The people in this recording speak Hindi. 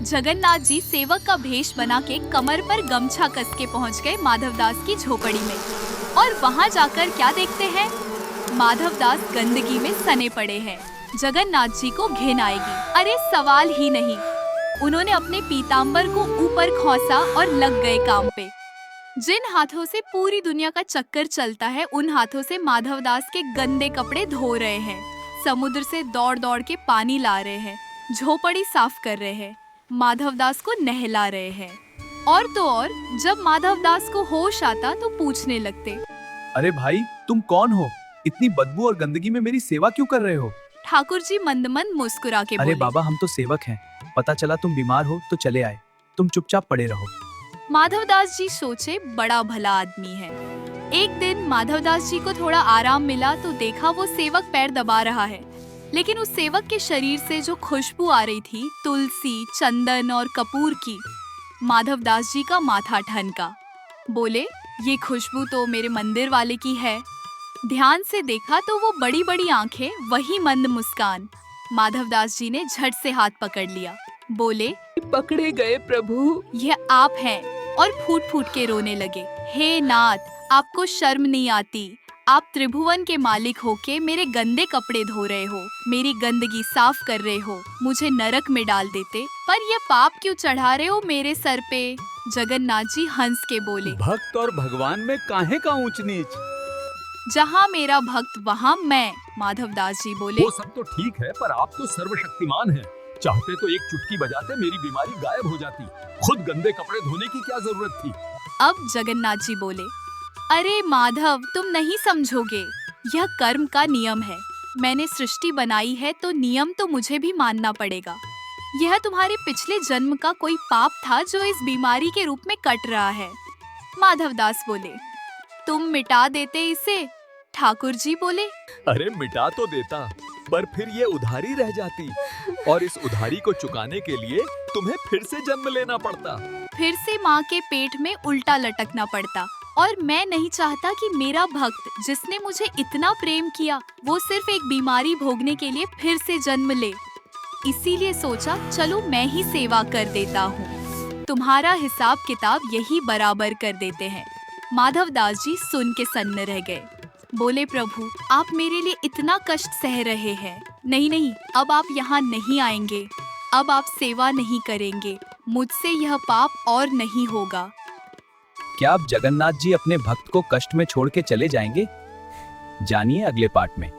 जगन्नाथ जी सेवक का भेष बना के कमर पर गमछा कस के पहुंच गए माधवदास की झोपड़ी में। और वहां जाकर क्या देखते हैं? माधवदास गंदगी में सने पड़े हैं। जगन्नाथ जी को घिन आएगी। अरे सवाल ही नहीं। उन्होंने अपने पीताम्बर को ऊपर खौसा और लग गए काम पे। जिन हाथों से पूरी दुनिया का चक्कर चलता है, उन हाथों से माधवदास के गंदे कपड़े धो रहे हैं। समुद्र से दौड़ दौड़ के पानी ला रहे हैं, झोपड़ी साफ कर रहे हैं, माधवदास को नहला रहे हैं। और तो और जब माधवदास को होश आता तो पूछने लगते, अरे भाई, तुम कौन हो? इतनी बदबू और गंदगी में मेरी सेवा क्यों कर रहे हो? ठाकुर जी मंद मंद मुस्कुरा के बोले, अरे बाबा, हम तो सेवक हैं। पता चला तुम बीमार हो तो चले आए। तुम चुपचाप पड़े रहो। माधवदास जी सोचे, बड़ा भला आदमी है। एक दिन माधवदास जी को थोड़ा आराम मिला तो देखा वो सेवक पैर दबा रहा है, लेकिन उस सेवक के शरीर से जो खुशबू आ रही थी, तुलसी, चंदन और कपूर की, माधवदास जी का माथा ठनका। बोले, ये खुशबू तो मेरे मंदिर वाले की है। ध्यान से देखा तो वो बड़ी बड़ी आंखें, वही मंद मुस्कान। माधवदास जी ने झट से हाथ पकड़ लिया। बोले, पकड़े गए प्रभु। यह आप हैं। और फूट फूट के रोने लगे। हे नाथ, आपको शर्म नहीं आती? आप त्रिभुवन के मालिक होके मेरे गंदे कपड़े धो रहे हो, मेरी गंदगी साफ कर रहे हो। मुझे नरक में डाल देते, पर यह पाप क्यों चढ़ा रहे हो मेरे सर पे? जगन्नाथ जी हंस के बोले, भक्त और भगवान में काहे का ऊंच नीच? जहाँ मेरा भक्त वहाँ मैं। माधवदास जी बोले, वो सब तो ठीक है, पर आप तो सर्वशक्तिमान हैं। चाहते तो एक चुटकी बजाते मेरी बीमारी गायब हो जाती। खुद गंदे कपड़े धोने की क्या जरूरत थी? अब जगन्नाथ जी बोले, अरे माधव, तुम नहीं समझोगे। यह कर्म का नियम है। मैंने सृष्टि बनाई है तो नियम तो मुझे भी मानना पड़ेगा। यह तुम्हारे पिछले जन्म का कोई पाप था जो इस बीमारी के रूप में कट रहा है। माधवदास बोले, तुम मिटा देते इसे। ठाकुर जी बोले, अरे मिटा तो देता, पर फिर ये उधारी रह जाती, और इस उधारी को चुकाने के लिए तुम्हें फिर से जन्म लेना पड़ता। फिर से माँ के पेट में उल्टा लटकना पड़ता। और मैं नहीं चाहता कि मेरा भक्त, जिसने मुझे इतना प्रेम किया, वो सिर्फ एक बीमारी भोगने के लिए फिर से जन्म ले। इसीलिए सोचा, चलो मैं ही सेवा कर देता हूँ। तुम्हारा हिसाब किताब यही बराबर कर देते हैं। माधवदास जी सुन के सन्न रह गए। बोले, प्रभु, आप मेरे लिए इतना कष्ट सह रहे हैं। नहीं नहीं, अब आप यहाँ नहीं आएंगे। अब आप सेवा नहीं करेंगे। मुझसे यह पाप और नहीं होगा। क्या अब जगन्नाथ जी अपने भक्त को कष्ट में छोड़ के चले जाएंगे? जानिए अगले पार्ट में।